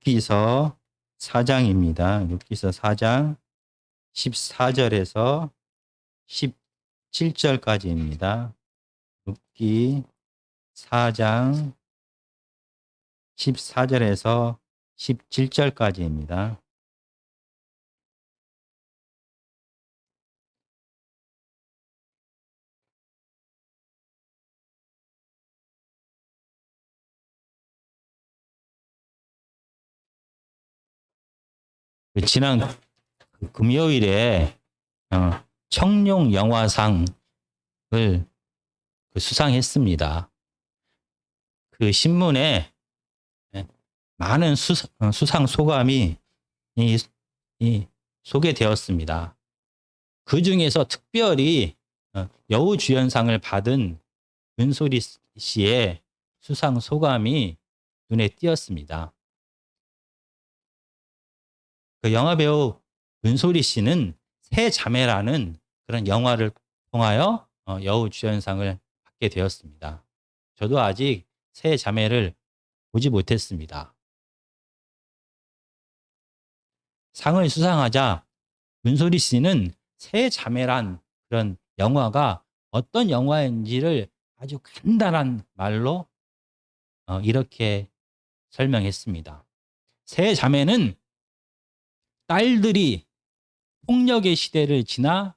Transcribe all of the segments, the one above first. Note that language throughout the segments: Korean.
룻기서 4장입니다. 룻기서 4장 14절에서 17절까지입니다. 룻기 4장 14절에서 17절까지입니다. 지난 금요일에 청룡 영화상을 수상했습니다. 그 신문에 많은 수상 소감이 소개되었습니다. 그 중에서 특별히 여우주연상을 받은 은솔이 씨의 수상 소감이 눈에 띄었습니다. 그 영화배우 은솔이 씨는 세 자매라는 그런 영화를 통하여 여우주연상을 받게 되었습니다. 저도 아직 세 자매를 보지 못했습니다. 상을 수상하자 은솔이 씨는 세 자매란 그런 영화가 어떤 영화인지를 아주 간단한 말로 이렇게 설명했습니다. 세 자매는 딸들이 폭력의 시대를 지나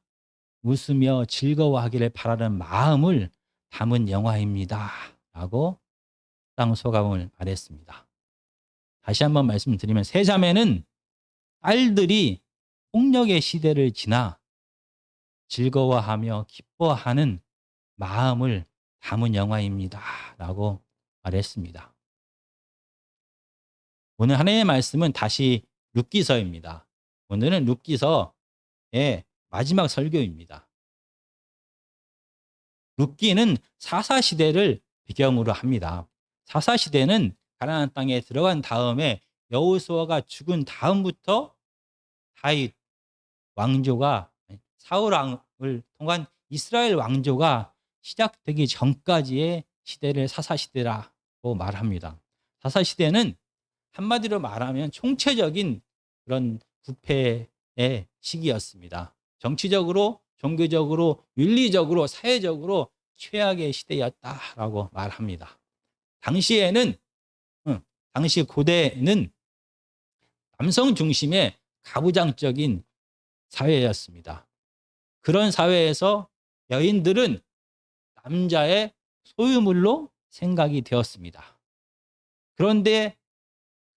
웃으며 즐거워하기를 바라는 마음을 담은 영화입니다. 라고 수상 소감을 말했습니다. 다시 한번 말씀드리면 세 자매는 딸들이 폭력의 시대를 지나 즐거워하며 기뻐하는 마음을 담은 영화입니다. 라고 말했습니다. 오늘 하나님의 말씀은 다시 룻기서입니다. 오늘은 룻기서의 마지막 설교입니다. 룻기는 사사시대를 배경으로 합니다. 사사시대는 가나안 땅에 들어간 다음에 여호수아가 죽은 다음부터 다윗 왕조가 사울 왕을 통한 이스라엘 왕조가 시작되기 전까지의 시대를 사사시대라고 말합니다. 사사시대는 한마디로 말하면 총체적인 그런 부패의 시기였습니다. 정치적으로, 종교적으로, 윤리적으로, 사회적으로 최악의 시대였다라고 말합니다. 당시 고대는 남성 중심의 가부장적인 사회였습니다. 그런 사회에서 여인들은 남자의 소유물로 생각이 되었습니다. 그런데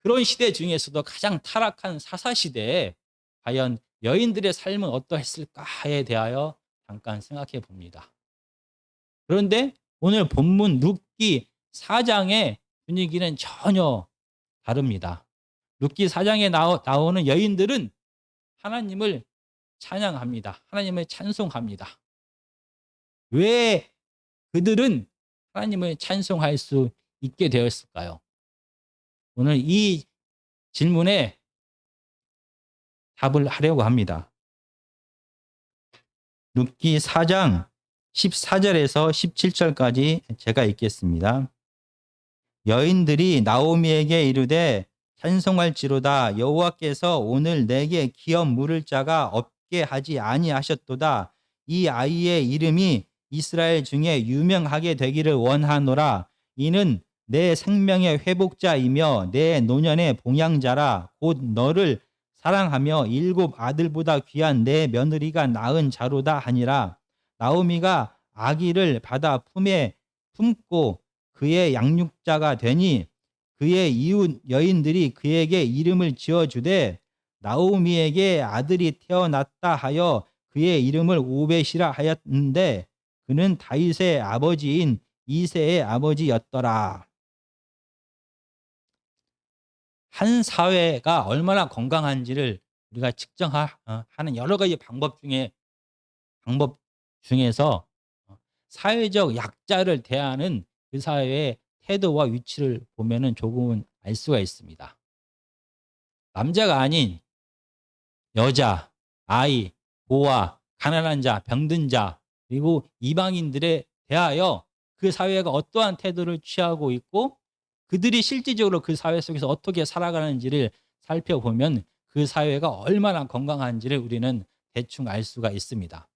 그런 시대 중에서도 가장 타락한 사사시대에 과연 여인들의 삶은 어떠했을까에 대하여 잠깐 생각해 봅니다. 그런데 오늘 본문 룻기 4장의 분위기는 전혀 다릅니다. 룻기 4장에 나오는 여인들은 하나님을 찬양합니다. 하나님을 찬송합니다. 왜 그들은 하나님을 찬송할 수 있게 되었을까요? 오늘 이 질문에 답을 하려고 합니다. 룻기 4장 14절에서 17절까지 제가 읽겠습니다. 여인들이 나오미에게 이르되 찬송할지로다 여호와께서 오늘 내게 기업 물을 자가 없게 하지 아니하셨도다. 이 아이의 이름이 이스라엘 중에 유명하게 되기를 원하노라. 이는 내 생명의 회복자이며 내 노년의 봉양자라. 곧 너를 사랑하며 7 아들보다 귀한 내 며느리가 낳은 자로다 하니라. 나오미가 아기를 받아 품에 품고 그의 양육자가 되니 그의 이웃 여인들이 그에게 이름을 지어주되 나오미에게 아들이 태어났다 하여 그의 이름을 오벳이라 하였는데 그는 다윗의 아버지인 이새의 아버지였더라. 한 사회가 얼마나 건강한지를 우리가 측정하는 여러 가지 방법 중에서 사회적 약자를 대하는 그 사회의 태도와 위치를 보면은 조금은 알 수가 있습니다. 남자가 아닌 여자, 아이, 고아, 가난한 자, 병든 자, 그리고 이방인들에 대하여 그 사회가 어떠한 태도를 취하고 있고 그들이 실질적으로 그 사회 속에서 어떻게 살아가는지를 살펴보면 그 사회가 얼마나 건강한지를 우리는 대충 알 수가 있습니다.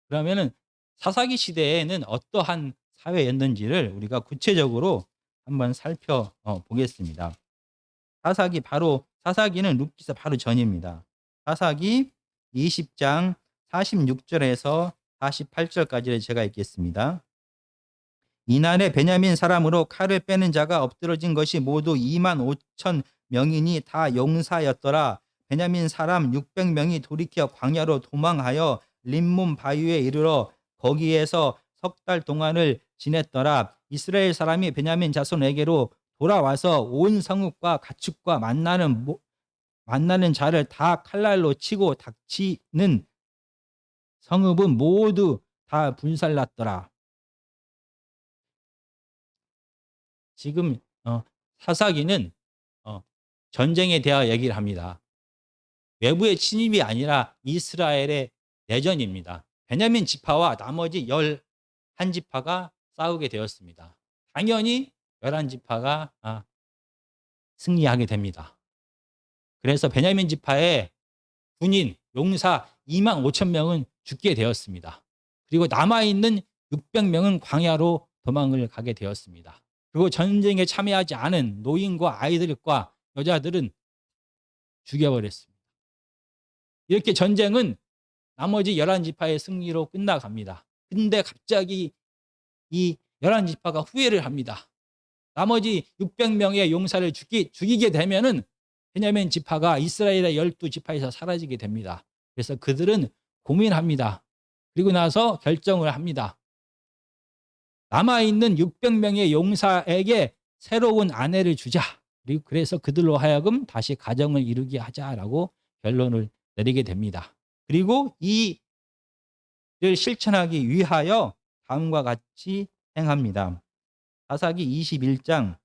그러면은 사사기 시대에는 어떠한 사회였는지를 우리가 구체적으로 한번 살펴보겠습니다. 사사기는 룻기서 바로 전입니다. 사사기 20장 46절에서 48절까지를 제가 읽겠습니다. 이날에 베냐민 사람으로 칼을 빼는 자가 엎드러진 것이 모두 2만 5천 명이니 다 용사였더라. 베냐민 사람 600명이 돌이켜 광야로 도망하여 림몬 바위에 이르러 거기에서 석 달 동안을 지냈더라. 이스라엘 사람이 베냐민 자손에게로 돌아와서 온 성읍과 가축과 만나는 자를 다 칼날로 치고 닥치는 성읍은 모두 다 불살랐더라. 지금 사사기는 전쟁에 대하여 얘기를 합니다. 외부의 침입이 아니라 이스라엘의 내전입니다. 베냐민 지파와 나머지 11지파가 싸우게 되었습니다. 당연히 11지파가 승리하게 됩니다. 그래서 베냐민 지파의 군인, 용사 2만 5천 명은 죽게 되었습니다. 그리고 남아있는 600명은 광야로 도망을 가게 되었습니다. 그리고 전쟁에 참여하지 않은 노인과 아이들과 여자들은 죽여버렸습니다. 이렇게 전쟁은 나머지 11지파의 승리로 끝나갑니다. 근데 갑자기 이 11지파가 후회를 합니다. 나머지 600명의 용사를 죽이게 되면은 베냐민 지파가 이스라엘의 12지파에서 사라지게 됩니다. 그래서 그들은 고민합니다. 그리고 나서 결정을 합니다. 남아있는 600명의 용사에게 새로운 아내를 주자. 그리고 그래서 그들로 하여금 다시 가정을 이루게 하자라고 결론을 내리게 됩니다. 그리고 이를 실천하기 위하여 다음과 같이 행합니다. 사사기 21장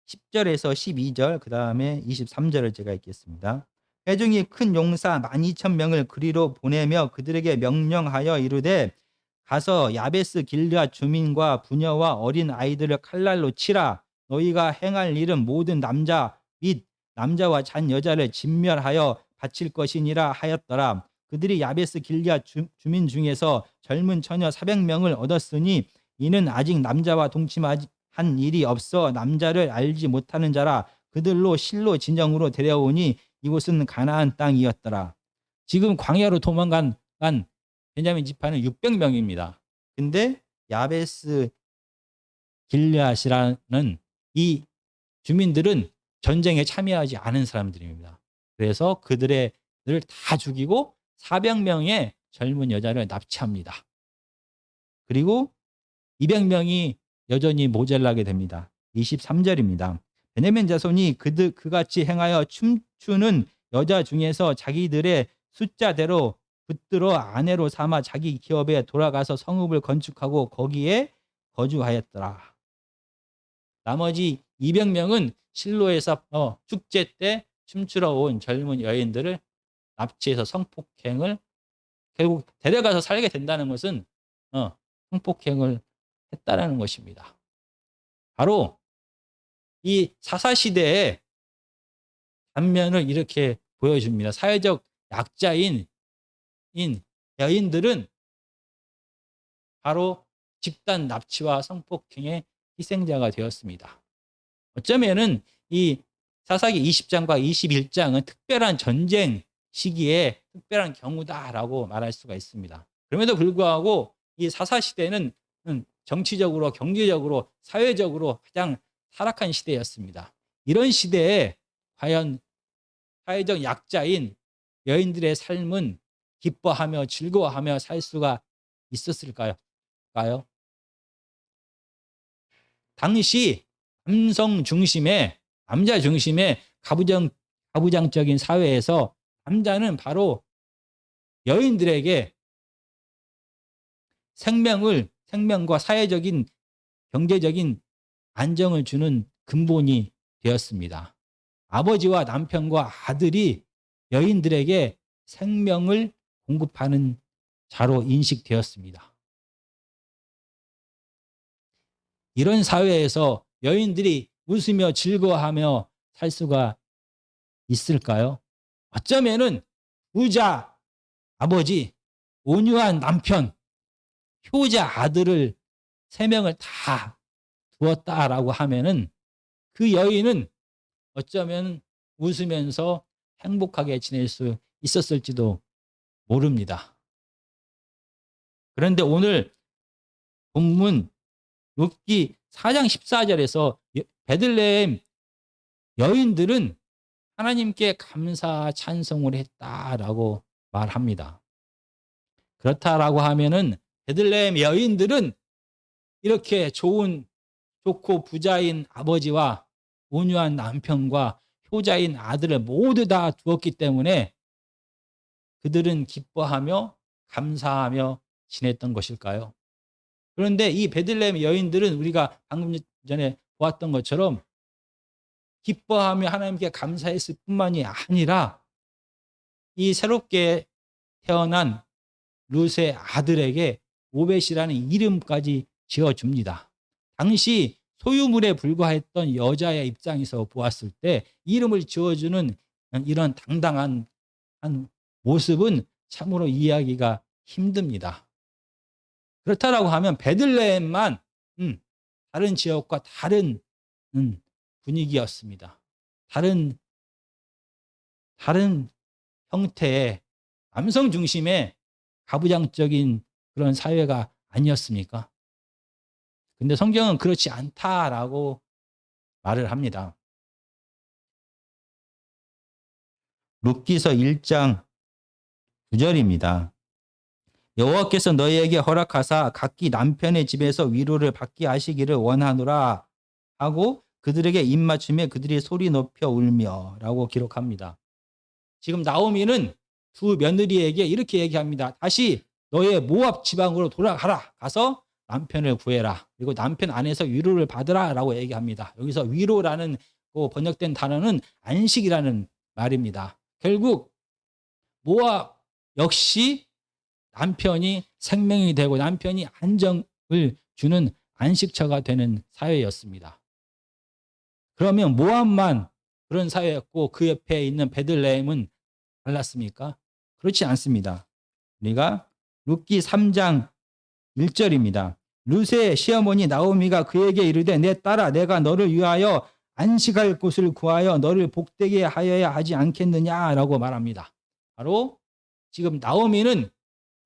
10절에서 12절, 그 다음에 23절을 제가 읽겠습니다. 회중이 큰 용사 12,000명을 그리로 보내며 그들에게 명령하여 이르되 가서 야베스 길르앗 주민과 부녀와 어린 아이들을 칼날로 치라. 너희가 행할 일은 모든 남자 및 남자와 잔 여자를 진멸하여 바칠 것이니라 하였더라. 그들이 야베스 길르앗 주민 중에서 젊은 처녀 400명을 얻었으니 이는 아직 남자와 동침한 일이 없어 남자를 알지 못하는 자라. 그들로 실로 진영으로 데려오니 이곳은 가나안 땅이었더라. 지금 광야로 도망간 베냐민 지파는 600명입니다. 근데 야베스 길르앗이라는 이 주민들은 전쟁에 참여하지 않은 사람들입니다. 그래서 그들을 다 죽이고 400명의 젊은 여자를 납치합니다. 그리고 200명이 여전히 모자라게 됩니다. 23절입니다. 베냐민 자손이 그같이 행하여 춤추는 여자 중에서 자기들의 숫자대로 붙들어 아내로 삼아 자기 기업에 돌아가서 성읍을 건축하고 거기에 거주하였더라. 나머지 200명은 실로에서 축제 때 춤추러 온 젊은 여인들을 납치해서 성폭행을, 결국 데려가서 살게 된다는 것은 성폭행을 했다라는 것입니다. 바로 이 사사시대의 단면을 이렇게 보여줍니다. 사회적 약자인 여인들은 바로 집단 납치와 성폭행의 희생자가 되었습니다. 어쩌면은 이 사사기 20장과 21장은 특별한 전쟁 시기에 특별한 경우다라고 말할 수가 있습니다. 그럼에도 불구하고 이 사사시대는 정치적으로, 경제적으로, 사회적으로 가장 타락한 시대였습니다. 이런 시대에 과연 사회적 약자인 여인들의 삶은 기뻐하며 즐거워하며 살 수가 있었을까요? 당시 남자 중심의 가부장적인 사회에서 남자는 바로 여인들에게 생명과 사회적인, 경제적인 안정을 주는 근본이 되었습니다. 아버지와 남편과 아들이 여인들에게 생명을 공급하는 자로 인식되었습니다. 이런 사회에서 여인들이 웃으며 즐거워하며 살 수가 있을까요? 어쩌면은 부자 아버지, 온유한 남편, 효자 아들을 3명을 다 두었다라고 하면은 그 여인은 어쩌면 웃으면서 행복하게 지낼 수 있었을지도 모릅니다. 그런데 오늘 본문 룻기 4장 14절에서 베들레헴 여인들은 하나님께 감사 찬송을 했다라고 말합니다. 그렇다라고 하면은 베들레헴 여인들은 이렇게 좋고 부자인 아버지와 온유한 남편과 효자인 아들을 모두 다 두었기 때문에 그들은 기뻐하며 감사하며 지냈던 것일까요? 그런데 이 베들레헴 여인들은 우리가 방금 전에 보았던 것처럼 기뻐하며 하나님께 감사했을 뿐만이 아니라 이 새롭게 태어난 룻의 아들에게 오벳이라는 이름까지 지어줍니다. 당시 소유물에 불과했던 여자의 입장에서 보았을 때 이름을 지어주는 이런 당당한 모습은 참으로 이해하기가 힘듭니다. 그렇다고 하면 베들레헴만 다른 지역과 다른 분위기였습니다. 다른 형태의 남성 중심의 가부장적인 그런 사회가 아니었습니까? 근데 성경은 그렇지 않다라고 말을 합니다. 룻기서 1장 9절입니다. 여호와께서 너희에게 허락하사 각기 남편의 집에서 위로를 받게 하시기를 원하노라 하고 그들에게 입맞춤에 그들이 소리 높여 울며 라고 기록합니다. 지금 나오미는 두 며느리에게 이렇게 얘기합니다. 다시 너의 모압 지방으로 돌아가라. 가서 남편을 구해라. 그리고 남편 안에서 위로를 받으라 라고 얘기합니다. 여기서 위로라는 번역된 단어는 안식이라는 말입니다. 결국 모압 역시 남편이 생명이 되고 남편이 안정을 주는 안식처가 되는 사회였습니다. 그러면 모압만 그런 사회였고 그 옆에 있는 베들레헴은 달랐습니까? 그렇지 않습니다. 우리가 룻기 3장 1절입니다. 룻의 시어머니 나오미가 그에게 이르되 내 딸아 내가 너를 위하여 안식할 곳을 구하여 너를 복되게 하여야 하지 않겠느냐라고 말합니다. 바로 지금 나오미는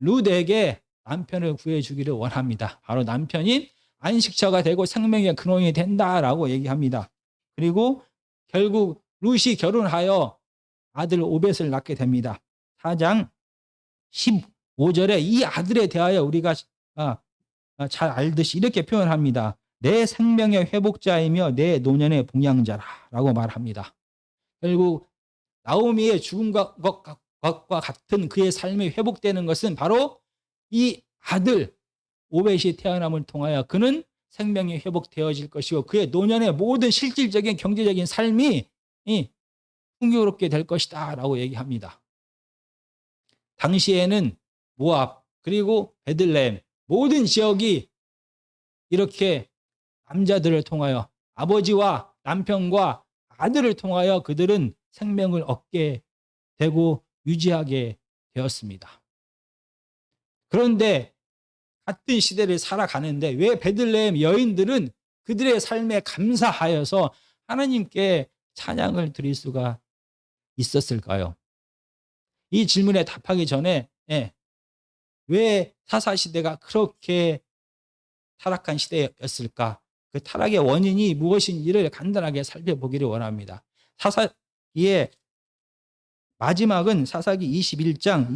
룻에게 남편을 구해주기를 원합니다. 바로 남편이 안식처가 되고 생명의 근원이 된다라고 얘기합니다. 그리고 결국 룻이 결혼하여 아들 오벳을 낳게 됩니다. 4장 15절에 이 아들에 대하여 우리가 잘 알듯이 이렇게 표현합니다. 내 생명의 회복자이며 내 노년의 봉양자라 라고 말합니다. 결국 나오미의 죽은 것과 같은 그의 삶이 회복되는 것은 바로 이 아들 오벳이 태어남을 통하여 그는 생명이 회복되어질 것이고 그의 노년의 모든 실질적인 경제적인 삶이 풍요롭게 될 것이다 라고 얘기합니다. 당시에는 모압 그리고 베들레헴 모든 지역이 이렇게 남자들을 통하여 아버지와 남편과 아들을 통하여 그들은 생명을 얻게 되고 유지하게 되었습니다. 그런데 같은 시대를 살아가는데 왜 베들레헴 여인들은 그들의 삶에 감사하여서 하나님께 찬양을 드릴 수가 있었을까요? 이 질문에 답하기 전에 왜 사사시대가 그렇게 타락한 시대였을까? 그 타락의 원인이 무엇인지를 간단하게 살펴보기를 원합니다. 사사기의 마지막은 사사기 21장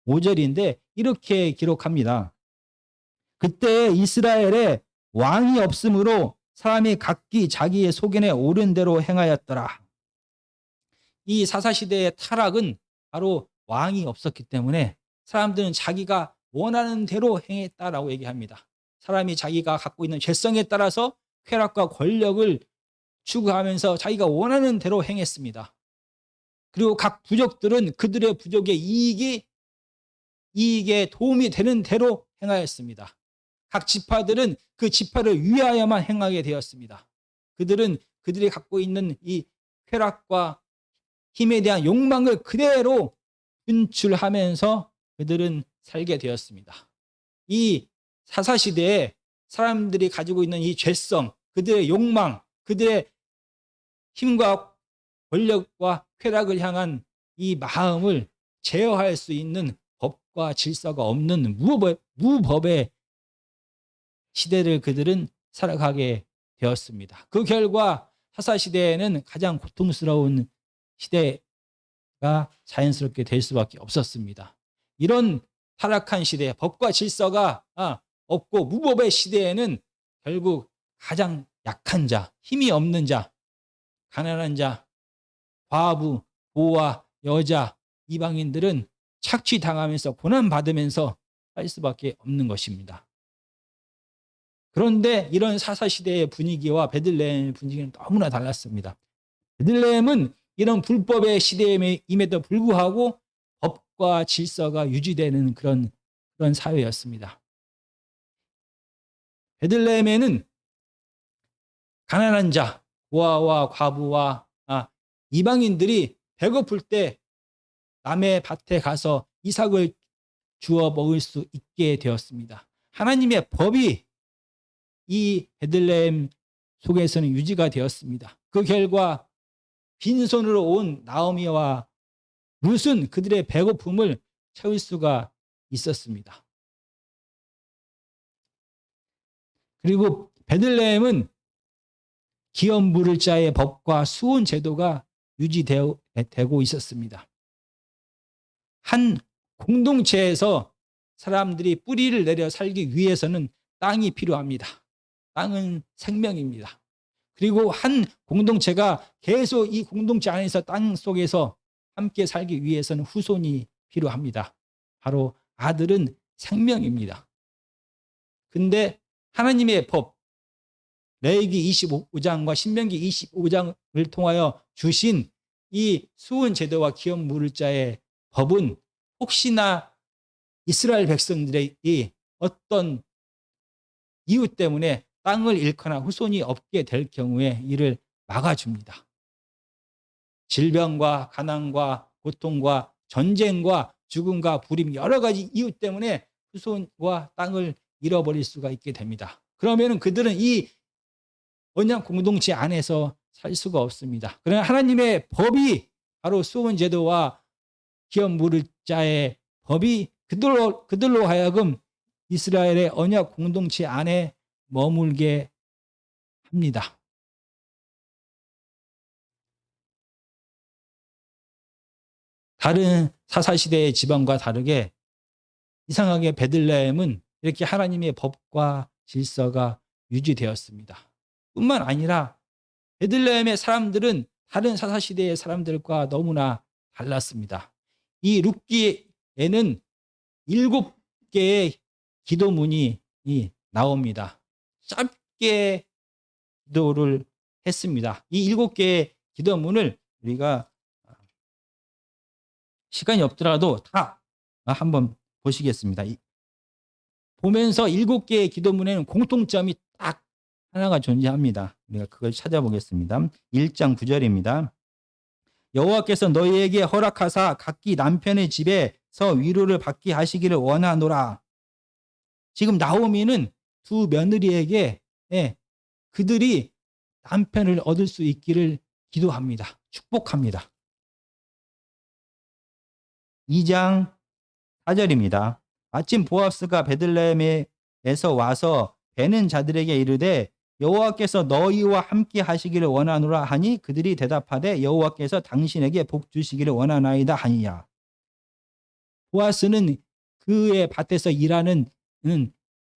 25절인데 이렇게 기록합니다. 그때 이스라엘에 왕이 없으므로 사람이 각기 자기의 소견에 옳은 대로 행하였더라. 이 사사시대의 타락은 바로 왕이 없었기 때문에 사람들은 자기가 원하는 대로 행했다라고 얘기합니다. 사람이 자기가 갖고 있는 죄성에 따라서 쾌락과 권력을 추구하면서 자기가 원하는 대로 행했습니다. 그리고 각 부족들은 그들의 부족의 이익에 도움이 되는 대로 행하였습니다. 각 지파들은 그 지파를 위하여만 행하게 되었습니다. 그들은 그들이 갖고 있는 이 쾌락과 힘에 대한 욕망을 그대로 분출하면서 그들은 살게 되었습니다. 이 사사시대에 사람들이 가지고 있는 이 죄성, 그들의 욕망, 그들의 힘과 권력과 쾌락을 향한 이 마음을 제어할 수 있는 법과 질서가 없는 무법의 시대를 그들은 살아가게 되었습니다. 그 결과 사사시대에는 가장 고통스러운 시대가 자연스럽게 될 수밖에 없었습니다. 이런 타락한 시대, 법과 질서가 없고 무법의 시대에는 결국 가장 약한 자, 힘이 없는 자, 가난한 자, 과부, 고아, 여자, 이방인들은 착취당하면서 고난받으면서 살 수밖에 없는 것입니다. 그런데 이런 사사시대의 분위기와 베들레헴의 분위기는 너무나 달랐습니다. 베들레헴은 이런 불법의 시대임에도 불구하고 법과 질서가 유지되는 그런 사회였습니다. 베들레헴에는 가난한 자, 고아와 과부와 이방인들이 배고플 때 남의 밭에 가서 이삭을 주워 먹을 수 있게 되었습니다. 하나님의 법이 이 베들레헴 속에서는 유지가 되었습니다. 그 결과 빈손으로 온 나오미와 룻은 그들의 배고픔을 채울 수가 있었습니다. 그리고 베들레헴은 기업 물을 자의 법과 수혼 제도가 유지되고 있었습니다. 한 공동체에서 사람들이 뿌리를 내려 살기 위해서는 땅이 필요합니다. 땅은 생명입니다. 그리고 한 공동체가 계속 이 공동체 안에서 땅 속에서 함께 살기 위해서는 후손이 필요합니다. 바로 아들은 생명입니다. 근데 하나님의 법, 레위기 25장과 신명기 25장을 통하여 주신 이 수은 제도와 기업 물을 자의 법은 혹시나 이스라엘 백성들의 어떤 이유 때문에 땅을 잃거나 후손이 없게 될 경우에 이를 막아줍니다. 질병과 가난과 고통과 전쟁과 죽음과 불임 여러 가지 이유 때문에 후손과 땅을 잃어버릴 수가 있게 됩니다. 그러면 그들은 이 언약 공동체 안에서 살 수가 없습니다. 그러나 하나님의 법이 바로 수은 제도와 기업 물을 자의 법이 그들로 하여금 이스라엘의 언약 공동체 안에 머물게 합니다. 다른 사사시대의 지방과 다르게 이상하게 베들레헴은 이렇게 하나님의 법과 질서가 유지되었습니다. 뿐만 아니라 베들레헴의 사람들은 다른 사사시대의 사람들과 너무나 달랐습니다. 이 룻기에는 7개의 기도문이 나옵니다. 짧게 기도를 했습니다. 이 7개의 기도문을 우리가 시간이 없더라도 다 한번 보시겠습니다. 보면서 7개의 기도문에는 공통점이 딱 하나가 존재합니다. 우리가 그걸 찾아보겠습니다. 1장 9절입니다. 여호와께서 너희에게 허락하사 각기 남편의 집에서 위로를 받게 하시기를 원하노라. 지금 나오미는 두 며느리에게 그들이 남편을 얻을 수 있기를 기도합니다. 축복합니다. 2장 4절입니다. 마침 보아스가 베들레헴에서 와서 베는 자들에게 이르되 여호와께서 너희와 함께 하시기를 원하노라 하니 그들이 대답하되 여호와께서 당신에게 복 주시기를 원하나이다 하니라. 보아스는 그의 밭에서 일하는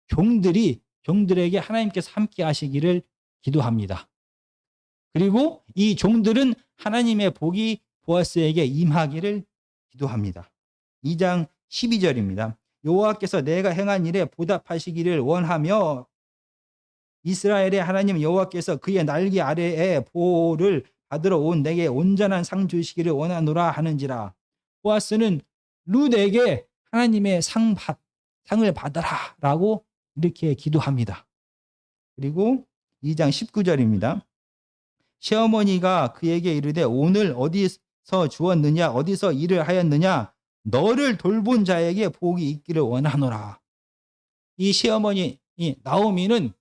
종들에게 하나님께서 함께 하시기를 기도합니다. 그리고 이 종들은 하나님의 복이 보아스에게 임하기를 기도합니다. 2장 12절입니다. 여호와께서 내가 행한 일에 보답하시기를 원하며 이스라엘의 하나님 여호와께서 그의 날개 아래에 보호를 받으러 온 내게 온전한 상 주시기를 원하노라 하는지라. 보아스는 룻에게 하나님의 상을 받아라 라고 이렇게 기도합니다. 그리고 2장 19절입니다. 시어머니가 그에게 이르되 오늘 어디서 주었느냐 어디서 일을 하였느냐 너를 돌본 자에게 복이 있기를 원하노라. 이 시어머니 이 나오미는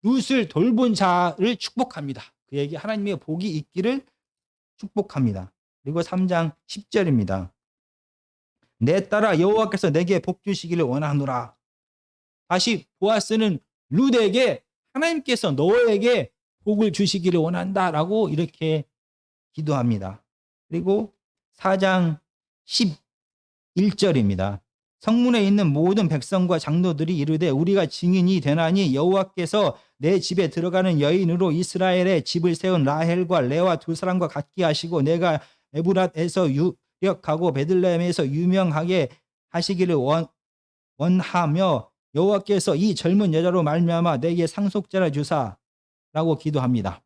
룻을 돌본 자를 축복합니다. 그에게 하나님의 복이 있기를 축복합니다. 그리고 3장 10절입니다. 내 딸아 여호와께서 내게 복 주시기를 원하노라. 다시 보아스는 룻에게 하나님께서 너에게 복을 주시기를 원한다라고 이렇게 기도합니다. 그리고 4장 11절입니다. 성문에 있는 모든 백성과 장로들이 이르되 우리가 증인이 되나니 여호와께서 내 집에 들어가는 여인으로 이스라엘의 집을 세운 라헬과 레와 두 사람과 같게 하시고 내가 에브랏에서 유력하고 베들레헴에서 유명하게 하시기를 원하며 여호와께서 이 젊은 여자로 말미암아 내게 상속자를 주사라고 기도합니다.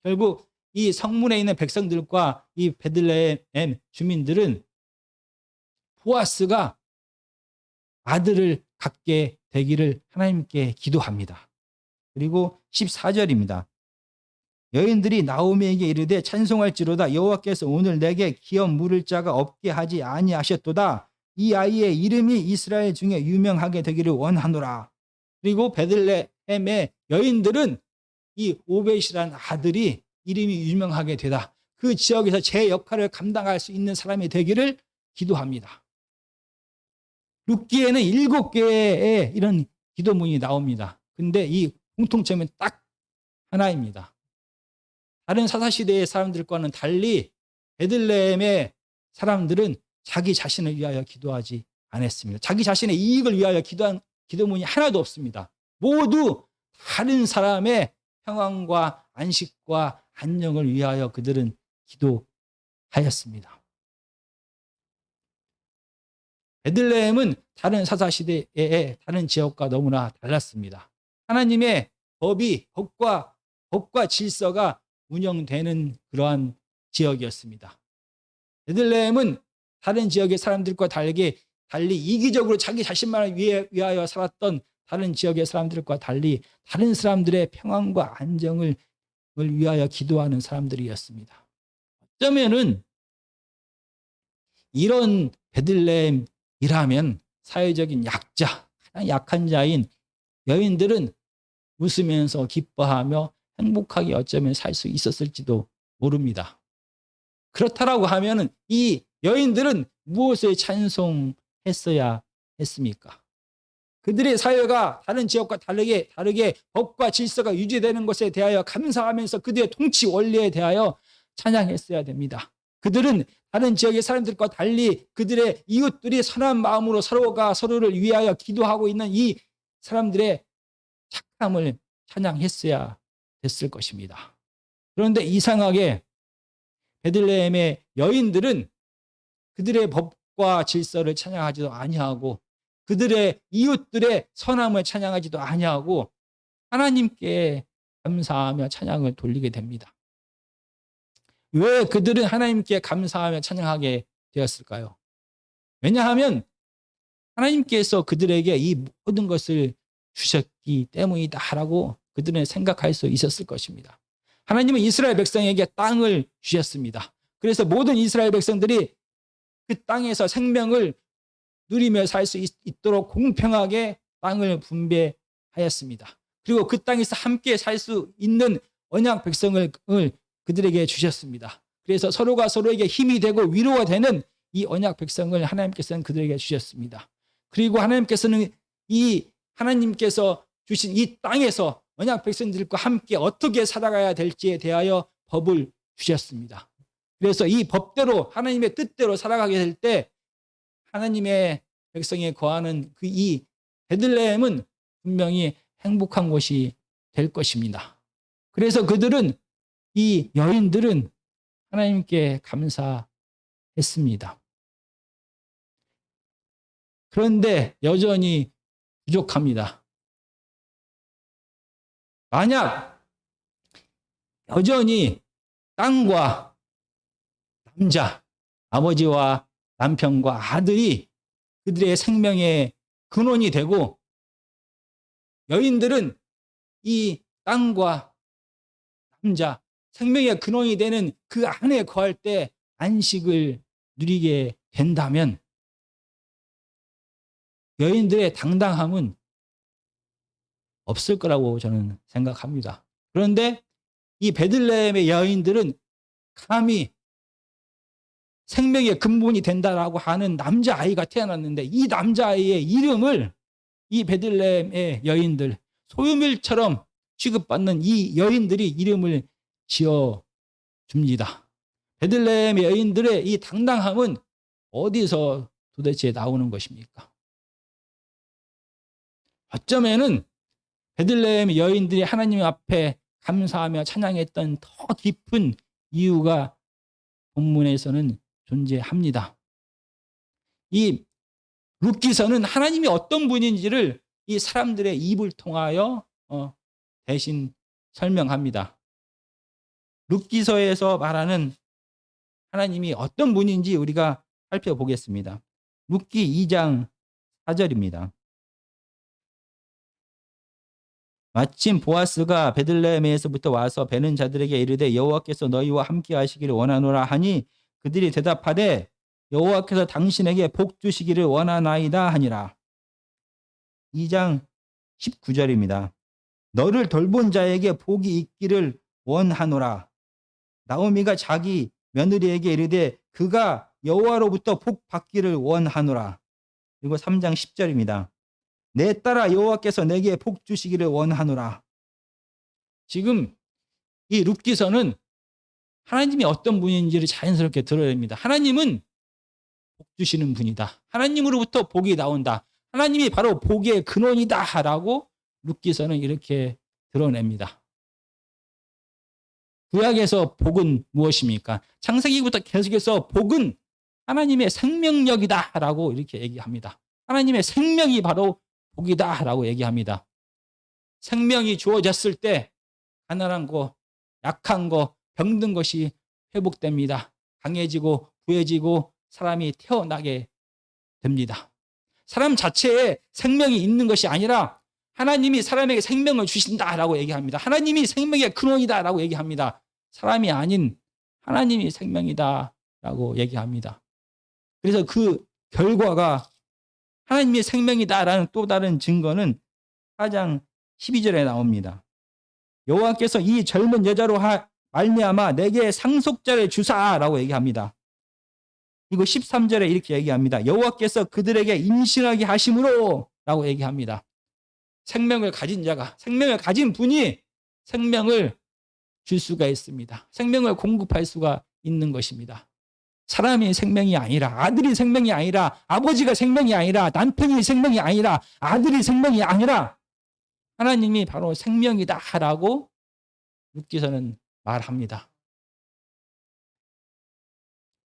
결국 이 성문에 있는 백성들과 이 베들레헴 주민들은 보아스가 아들을 갖게 되기를 하나님께 기도합니다. 그리고 14절입니다. 여인들이 나오미에게 이르되 찬송할지로다 여호와께서 오늘 내게 기업 물을 자가 없게 하지 아니하셨도다. 이 아이의 이름이 이스라엘 중에 유명하게 되기를 원하노라. 그리고 베들레헴의 여인들은 이 오벳이라는 아들이 이름이 유명하게 되다. 그 지역에서 제 역할을 감당할 수 있는 사람이 되기를 기도합니다. 룻기에는 7개의 이런 기도문이 나옵니다. 근데 이 공통점은 딱 하나입니다. 다른 사사시대의 사람들과는 달리 베들레헴의 사람들은 자기 자신을 위하여 기도하지 않았습니다. 자기 자신의 이익을 위하여 기도한 기도문이 하나도 없습니다. 모두 다른 사람의 평안과 안식과 안녕을 위하여 그들은 기도하였습니다. 베들레헴은 다른 사사시대의 다른 지역과 너무나 달랐습니다. 하나님의 법과 질서가 운영되는 그러한 지역이었습니다. 베들레헴은 다른 지역의 사람들과 달리 이기적으로 자기 자신만을 위하여 살았던 다른 지역의 사람들과 달리 다른 사람들의 평안과 안정을 위하여 기도하는 사람들이었습니다. 어쩌면은 이런 베들레헴이라면 사회적인 약자, 가장 약한 자인 여인들은 웃으면서 기뻐하며 행복하게 어쩌면 살 수 있었을지도 모릅니다. 그렇다라고 하면은 이 여인들은 무엇을 찬송했어야 했습니까? 그들의 사회가 다른 지역과 다르게 법과 질서가 유지되는 것에 대하여 감사하면서 그들의 통치 원리에 대하여 찬양했어야 됩니다. 그들은 다른 지역의 사람들과 달리 그들의 이웃들이 선한 마음으로 서로가 서로를 위하여 기도하고 있는 이 사람들의 착함을 찬양했어야 됐을 것입니다. 그런데 이상하게 베들레헴의 여인들은 그들의 법과 질서를 찬양하지도 아니하고 그들의 이웃들의 선함을 찬양하지도 아니하고 하나님께 감사하며 찬양을 돌리게 됩니다. 왜 그들은 하나님께 감사하며 찬양하게 되었을까요? 왜냐하면 하나님께서 그들에게 이 모든 것을 주셨기 때문이다라고 그들은 생각할 수 있었을 것입니다. 하나님은 이스라엘 백성에게 땅을 주셨습니다. 그래서 모든 이스라엘 백성들이 그 땅에서 생명을 누리며 살 수 있도록 공평하게 땅을 분배하였습니다. 그리고 그 땅에서 함께 살 수 있는 언약 백성을 그들에게 주셨습니다. 그래서 서로가 서로에게 힘이 되고 위로가 되는 이 언약 백성을 하나님께서는 그들에게 주셨습니다. 그리고 하나님께서 주신 이 땅에서 언약 백성들과 함께 어떻게 살아가야 될지에 대하여 법을 주셨습니다. 그래서 이 법대로 하나님의 뜻대로 살아가게 될 때 하나님의 백성에 거하는 이 베들레헴은 분명히 행복한 곳이 될 것입니다. 그래서 이 여인들은 하나님께 감사했습니다. 그런데 여전히 부족합니다. 만약 여전히 땅과 남자, 아버지와 남편과 아들이 그들의 생명의 근원이 되고 여인들은 이 땅과 남자, 생명의 근원이 되는 그 안에 거할 때 안식을 누리게 된다면 여인들의 당당함은 없을 거라고 저는 생각합니다. 그런데 이 베들레헴의 여인들은 감히 생명의 근본이 된다라고 하는 남자아이가 태어났는데 이 남자아이의 이름을 이 베들레헴의 여인들, 소유물처럼 취급받는 이 여인들이 이름을 지어줍니다. 베들레헴의 여인들의 이 당당함은 어디서 도대체 나오는 것입니까? 어쩌면은 베들레헴 여인들이 하나님 앞에 감사하며 찬양했던 더 깊은 이유가 본문에서는 존재합니다. 이 룻기서는 하나님이 어떤 분인지를 이 사람들의 입을 통하여 대신 설명합니다. 룻기서에서 말하는 하나님이 어떤 분인지 우리가 살펴보겠습니다. 룻기 2장 4절입니다. 마침 보아스가 베들레헴에서부터 와서 베는 자들에게 이르되 여호와께서 너희와 함께 하시기를 원하노라 하니 그들이 대답하되 여호와께서 당신에게 복 주시기를 원하나이다 하니라. 2장 19절입니다. 너를 돌본 자에게 복이 있기를 원하노라. 나오미가 자기 며느리에게 이르되 그가 여호와로부터 복 받기를 원하노라. 그리고 3장 10절입니다. 내 딸아 여호와께서 내게 복 주시기를 원하노라. 지금 이 룻기서는 하나님이 어떤 분인지를 자연스럽게 드러야 됩니다. 하나님은 복 주시는 분이다. 하나님으로부터 복이 나온다. 하나님이 바로 복의 근원이다라고 룻기서는 이렇게 드러냅니다. 구약에서 복은 무엇입니까? 창세기부터 계속해서 복은 하나님의 생명력이다라고 이렇게 얘기합니다. 하나님의 생명이 바로 복이다라고 얘기합니다. 생명이 주어졌을 때 가난한 거, 약한 거, 병든 것이 회복됩니다. 강해지고 부해지고 사람이 태어나게 됩니다. 사람 자체에 생명이 있는 것이 아니라 하나님이 사람에게 생명을 주신다라고 얘기합니다. 하나님이 생명의 근원이다라고 얘기합니다. 사람이 아닌 하나님이 생명이다라고 얘기합니다. 그래서 그 결과가 하나님이 생명이다라는 또 다른 증거는 4장 12절에 나옵니다. 여호와께서 이 젊은 여자로 말미암아 내게 상속자를 주사라고 얘기합니다. 그리고 13절에 이렇게 얘기합니다. 여호와께서 그들에게 임신하게 하심으로 라고 얘기합니다. 생명을 가진 자가, 생명을 가진 분이 생명을 줄 수가 있습니다. 생명을 공급할 수가 있는 것입니다. 사람이 생명이 아니라, 아들이 생명이 아니라, 아버지가 생명이 아니라, 남편이 생명이 아니라, 아들이 생명이 아니라 하나님이 바로 생명이다라고 룻기서는 말합니다.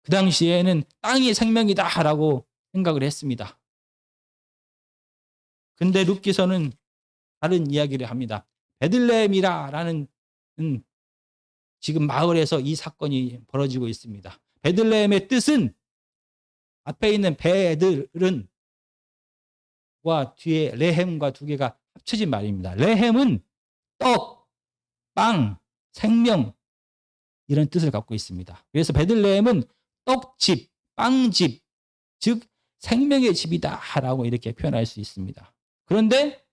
그 당시에는 땅이 생명이다라고 생각을 했습니다. 근데 룻기서는 다른 이야기를 합니다. 베들레헴이라는 지금 마을에서 이 사건이 벌어지고 있습니다. 베들레헴의 뜻은 앞에 있는 베들은 와 뒤에 레헴과 두 개가 합쳐진 말입니다. 레헴은 떡, 빵, 생명 이런 뜻을 갖고 있습니다. 그래서 베들레헴은 떡집, 빵집, 즉 생명의 집이다라고 이렇게 표현할 수 있습니다. 그런데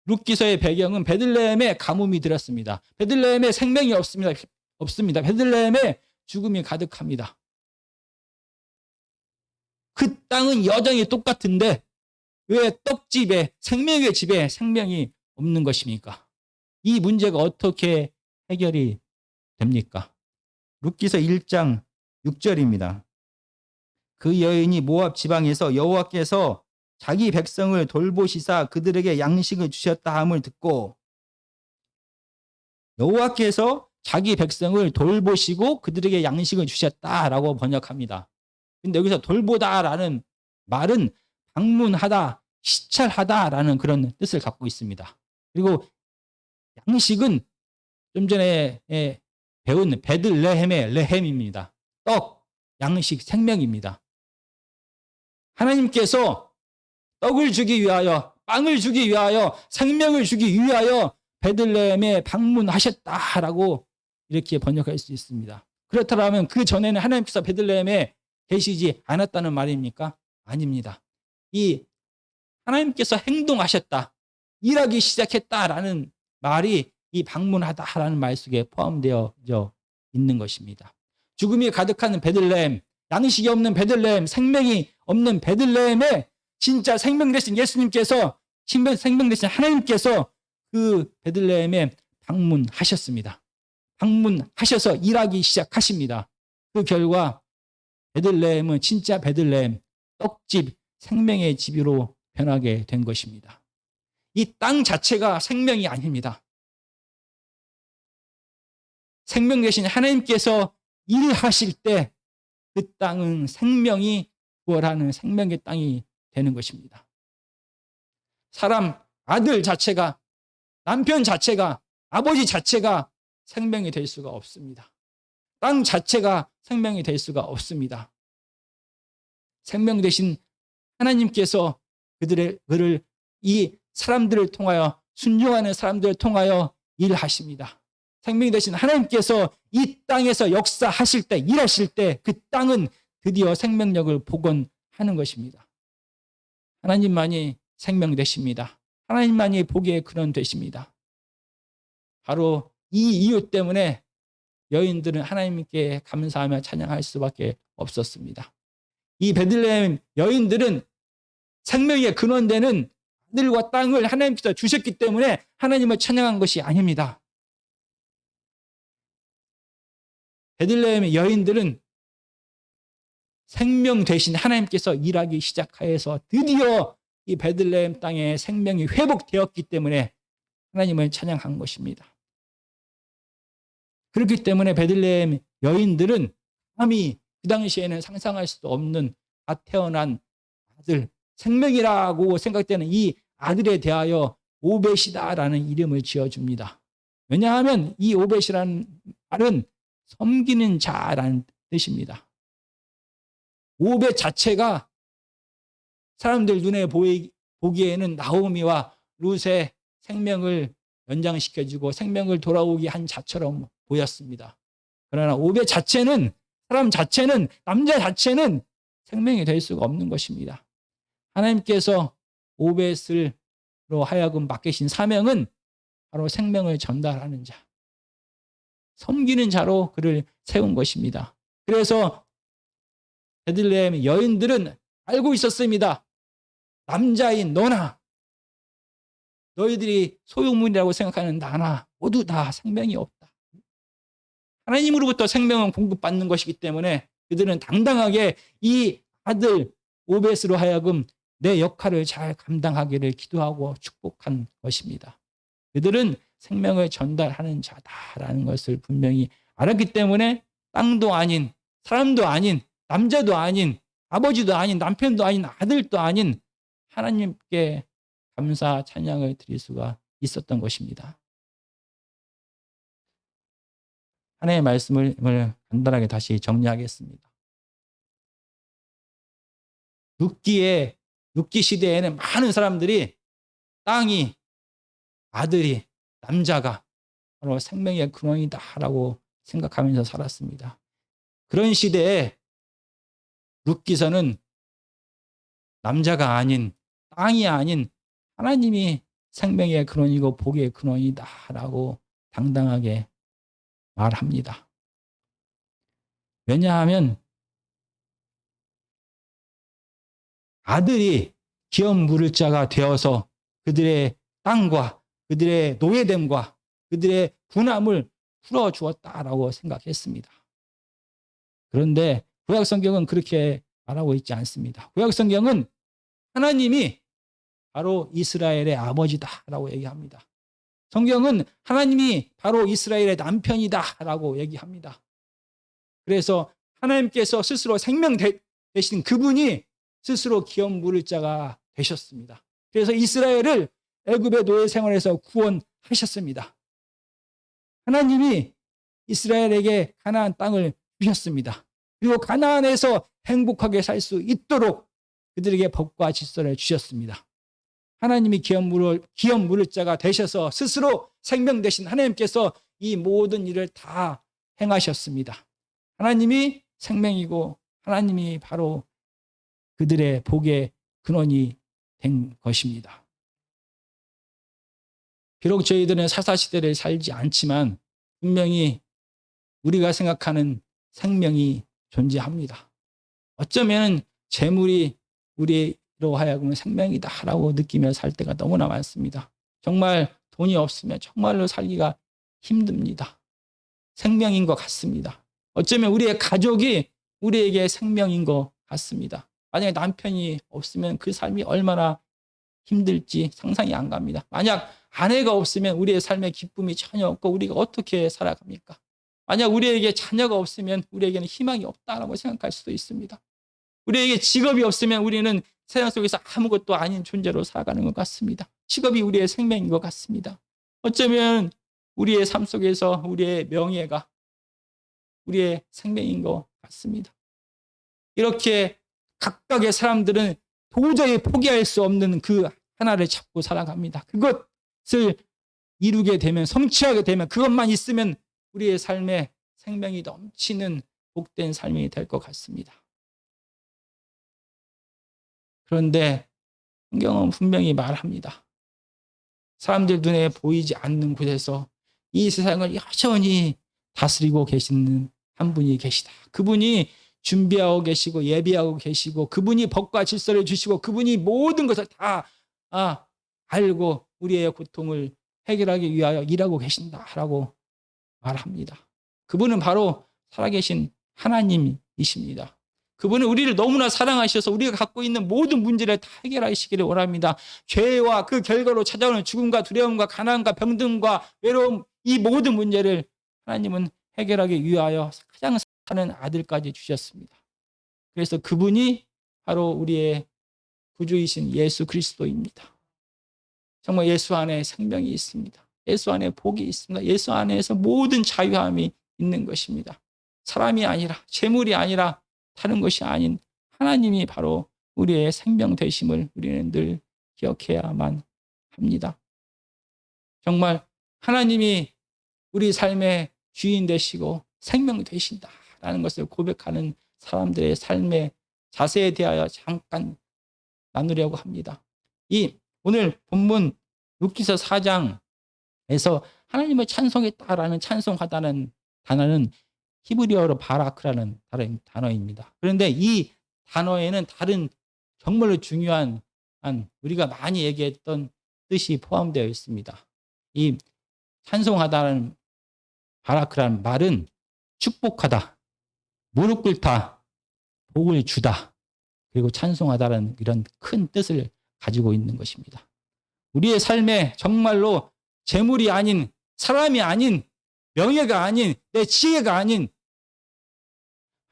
룻기서의 배경은 베들레헴에 가뭄이 들었습니다. 베들레헴에 생명이 없습니다. 베들레헴에 죽음이 가득합니다. 그 땅은 여전히 똑같은데 왜 떡집에 생명의 집에 생명이 없는 것입니까? 이 문제가 어떻게 해결이 됩니까? 룻기서 1장 6절입니다. 그 여인이 모압 지방에서 여호와께서 자기 백성을 돌보시사 그들에게 양식을 주셨다 함을 듣고, 여호와께서 자기 백성을 돌보시고 그들에게 양식을 주셨다라고 번역합니다. 근데 여기서 돌보다라는 말은 방문하다, 시찰하다라는 그런 뜻을 갖고 있습니다. 그리고 양식은 좀 전에 배운 베들레헴의 레헴입니다. 떡, 양식, 생명입니다. 하나님께서 떡을 주기 위하여, 빵을 주기 위하여, 생명을 주기 위하여 베들레헴에 방문하셨다라고 이렇게 번역할 수 있습니다. 그렇다면 그 전에는 하나님께서 베들레헴에 계시지 않았다는 말입니까? 아닙니다. 이 하나님께서 행동하셨다, 일하기 시작했다라는 말이 이 방문하다라는 말 속에 포함되어 있는 것입니다. 죽음이 가득한 베들레헴, 양식이 없는 베들레헴, 생명이 없는 베들레헴에 진짜 생명 되신 예수님께서, 생명 되신 하나님께서 그 베들레헴에 방문하셨습니다. 방문하셔서 일하기 시작하십니다. 그 결과 베들레헴은 진짜 베들레헴, 떡집, 생명의 집으로 변하게 된 것입니다. 이 땅 자체가 생명이 아닙니다. 생명 되신 하나님께서 일하실 때 그 땅은 생명이 부활하는 생명의 땅이 되는 것입니다. 사람, 아들 자체가, 남편 자체가, 아버지 자체가 생명이 될 수가 없습니다. 땅 자체가 생명이 될 수가 없습니다. 생명 되신 하나님께서 그를 이 사람들을 통하여, 순종하는 사람들을 통하여 일하십니다. 생명이 되신 하나님께서 이 땅에서 역사하실 때, 일하실 때 그 땅은 드디어 생명력을 복원하는 것입니다. 하나님만이 생명 되십니다. 하나님만이 복의 근원 되십니다. 바로 이 이유 때문에 여인들은 하나님께 감사하며 찬양할 수밖에 없었습니다. 이 베들레헴 여인들은 생명의 근원되는 하늘과 땅을 하나님께서 주셨기 때문에 하나님을 찬양한 것이 아닙니다. 베들레헴의 여인들은 생명 되신 하나님께서 일하기 시작하여서 드디어 이 베들레헴 땅에 생명이 회복되었기 때문에 하나님을 찬양한 것입니다. 그렇기 때문에 베들레헴 여인들은 감히 그 당시에는 상상할 수도 없는 갓 태어난 아들, 생명이라고 생각되는 이 아들에 대하여 오벳이다라는 이름을 지어줍니다. 왜냐하면 이 오벳이라는 말은 섬기는 자라는 뜻입니다. 오벳 자체가 사람들 눈에 보기에는 나오미와 룻의 생명을 연장시켜주고 생명을 돌아오게 한 자처럼 보였습니다. 그러나 오벳 자체는, 사람 자체는, 남자 자체는 생명이 될 수가 없는 것입니다. 하나님께서 오벳으로 하여금 맡기신 사명은 바로 생명을 전달하는 자, 섬기는 자로 그를 세운 것입니다. 그래서 베들레헴 여인들은 알고 있었습니다. 남자인 너나, 너희들이 소유물이라고 생각하는 나나 모두 다 생명이 없다. 하나님으로부터 생명은 공급받는 것이기 때문에 그들은 당당하게 이 아들 오벳으로 하여금 내 역할을 잘 감당하기를 기도하고 축복한 것입니다. 그들은 생명을 전달하는 자다라는 것을 분명히 알았기 때문에 땅도 아닌, 사람도 아닌, 남자도 아닌, 아버지도 아닌, 남편도 아닌, 아들도 아닌 하나님께 감사 찬양을 드릴 수가 있었던 것입니다. 하나님의 말씀을 간단하게 다시 정리하겠습니다. 룻기 시대에는 많은 사람들이 땅이, 아들이, 남자가 바로 생명의 근원이다라고 생각하면서 살았습니다. 그런 시대에 룻기서는 남자가 아닌, 땅이 아닌 하나님이 생명의 근원이고 복의 근원이다라고 당당하게 말합니다. 왜냐하면 아들이 기업 물을 자가 되어서 그들의 땅과 그들의 노예됨과 그들의 분함을 풀어주었다라고 생각했습니다. 그런데 구약 성경은 그렇게 말하고 있지 않습니다. 구약 성경은 하나님이 바로 이스라엘의 아버지다라고 얘기합니다. 성경은 하나님이 바로 이스라엘의 남편이다라고 얘기합니다. 그래서 하나님께서 스스로 생명 되신 그분이 스스로 기업 물을 자가 되셨습니다. 그래서 이스라엘을 애굽의 노예 생활에서 구원하셨습니다. 하나님이 이스라엘에게 가나안 땅을 주셨습니다. 그리고 가나안에서 행복하게 살 수 있도록 그들에게 법과 질서를 주셨습니다. 하나님이 기업 물을 자가 되셔서 스스로 생명 되신 하나님께서 이 모든 일을 다 행하셨습니다. 하나님이 생명이고 하나님이 바로 그들의 복의 근원이 된 것입니다. 비록 저희들은 사사시대를 살지 않지만 분명히 우리가 생각하는 생명이 존재합니다. 어쩌면 재물이 우리로 하여금 생명이다라고 느끼며 살 때가 너무나 많습니다. 정말 돈이 없으면 정말로 살기가 힘듭니다. 생명인 것 같습니다. 어쩌면 우리의 가족이 우리에게 생명인 것 같습니다. 만약에 남편이 없으면 그 삶이 얼마나 힘들지 상상이 안 갑니다. 만약 아내가 없으면 우리의 삶에 기쁨이 전혀 없고 우리가 어떻게 살아갑니까? 만약 우리에게 자녀가 없으면 우리에게는 희망이 없다라고 생각할 수도 있습니다. 우리에게 직업이 없으면 우리는 세상 속에서 아무것도 아닌 존재로 살아가는 것 같습니다. 직업이 우리의 생명인 것 같습니다. 어쩌면 우리의 삶 속에서 우리의 명예가 우리의 생명인 것 같습니다. 이렇게 각각의 사람들은 도저히 포기할 수 없는 그 하나를 잡고 살아갑니다. 그것을 이루게 되면, 성취하게 되면, 그것만 있으면 우리의 삶에 생명이 넘치는 복된 삶이 될 것 같습니다. 그런데 성경은 분명히 말합니다. 사람들 눈에 보이지 않는 곳에서 이 세상을 여전히 다스리고 계시는 한 분이 계시다. 그분이 준비하고 계시고 예비하고 계시고 그분이 법과 질서를 주시고 그분이 모든 것을 다 알고 우리의 고통을 해결하기 위하여 일하고 계신다라고 말합니다. 그분은 바로 살아계신 하나님이십니다. 그분은 우리를 너무나 사랑하셔서 우리가 갖고 있는 모든 문제를 다 해결하시기를 원합니다. 죄와 그 결과로 찾아오는 죽음과 두려움과 가난과 병든과 외로움, 이 모든 문제를 하나님은 해결하기 위하여 가장 사랑하는 아들까지 주셨습니다. 그래서 그분이 바로 우리의 구주이신 예수 그리스도입니다. 정말 예수 안에 생명이 있습니다. 예수 안에 복이 있습니다. 예수 안에서 모든 자유함이 있는 것입니다. 사람이 아니라, 재물이 아니라, 다른 것이 아닌 하나님이 바로 우리의 생명 되심을 우리는 늘 기억해야만 합니다. 정말 하나님이 우리 삶의 주인 되시고 생명 되신다라는 것을 고백하는 사람들의 삶의 자세에 대하여 잠깐 나누려고 합니다. 이 오늘 본문 룻기서 4장에서 하나님을 찬송했다라는 찬송하다는 단어는 히브리어로 바라크라는 단어입니다. 그런데 이 단어에는 다른 정말로 중요한 우리가 많이 얘기했던 뜻이 포함되어 있습니다. 이 찬송하다는 바라크라는 말은 축복하다, 무릎 꿇다, 복을 주다, 그리고 찬송하다라는 이런 큰 뜻을 가지고 있는 것입니다. 우리의 삶에 정말로 재물이 아닌, 사람이 아닌, 명예가 아닌, 내 지혜가 아닌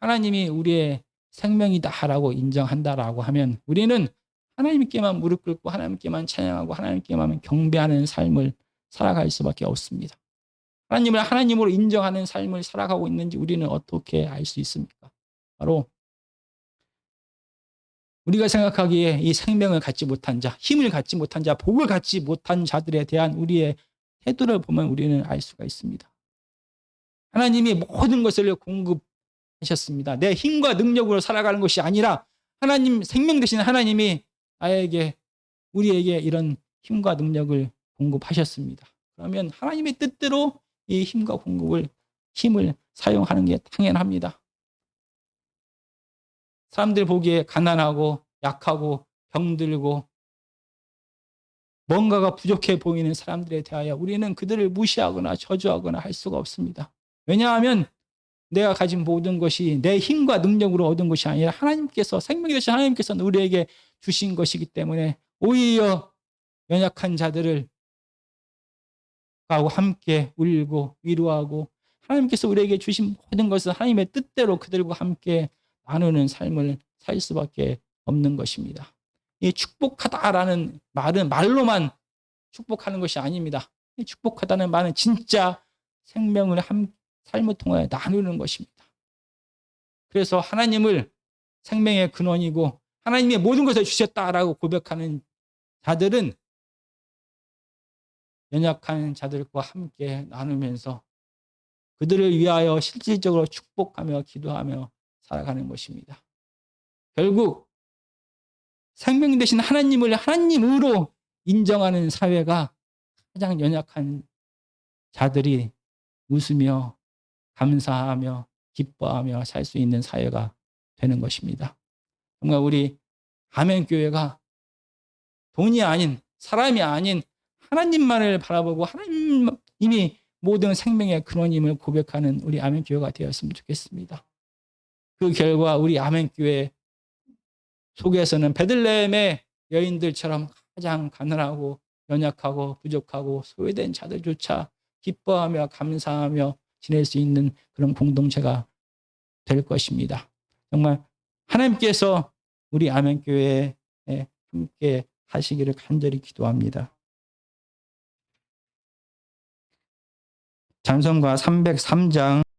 하나님이 우리의 생명이다라고 인정한다라고 하면 우리는 하나님께만 무릎 꿇고 하나님께만 찬양하고 하나님께만 경배하는 삶을 살아갈 수밖에 없습니다. 하나님을 하나님으로 인정하는 삶을 살아가고 있는지 우리는 어떻게 알 수 있습니까? 바로 우리가 생각하기에 이 생명을 갖지 못한 자, 힘을 갖지 못한 자, 복을 갖지 못한 자들에 대한 우리의 태도를 보면 우리는 알 수가 있습니다. 하나님이 모든 것을 공급하셨습니다. 내 힘과 능력으로 살아가는 것이 아니라 하나님, 생명 되신 하나님이 나에게, 우리에게 이런 힘과 능력을 공급하셨습니다. 그러면 하나님의 뜻대로 이 힘과 힘을 사용하는 게 당연합니다. 사람들 보기에 가난하고 약하고 병들고 뭔가가 부족해 보이는 사람들에 대하여 우리는 그들을 무시하거나 저주하거나 할 수가 없습니다. 왜냐하면 내가 가진 모든 것이 내 힘과 능력으로 얻은 것이 아니라 하나님께서, 생명이 되신 하나님께서 우리에게 주신 것이기 때문에 오히려 연약한 자들을 하고 함께 울고 위로하고 하나님께서 우리에게 주신 모든 것을 하나님의 뜻대로 그들과 함께 나누는 삶을 살 수밖에 없는 것입니다. 이 축복하다라는 말은 말로만 축복하는 것이 아닙니다. 이 축복하다는 말은 진짜 생명을 삶을 통하여 나누는 것입니다. 그래서 하나님을 생명의 근원이고 하나님의 모든 것을 주셨다라고 고백하는 자들은 연약한 자들과 함께 나누면서 그들을 위하여 실질적으로 축복하며 기도하며 살아가는 것입니다. 결국 생명 되신 하나님을 하나님으로 인정하는 사회가 가장 연약한 자들이 웃으며 감사하며 기뻐하며 살 수 있는 사회가 되는 것입니다. 정말 우리 아멘교회가 돈이 아닌, 사람이 아닌 하나님만을 바라보고 하나님이 모든 생명의 근원임을 고백하는 우리 아멘교회가 되었으면 좋겠습니다. 그 결과 우리 아멘교회 속에서는 베들레헴의 여인들처럼 가장 가난하고 연약하고 부족하고 소외된 자들조차 기뻐하며 감사하며 지낼 수 있는 그런 공동체가 될 것입니다. 정말 하나님께서 우리 아멘교회에 함께 하시기를 간절히 기도합니다. 찬송가 303장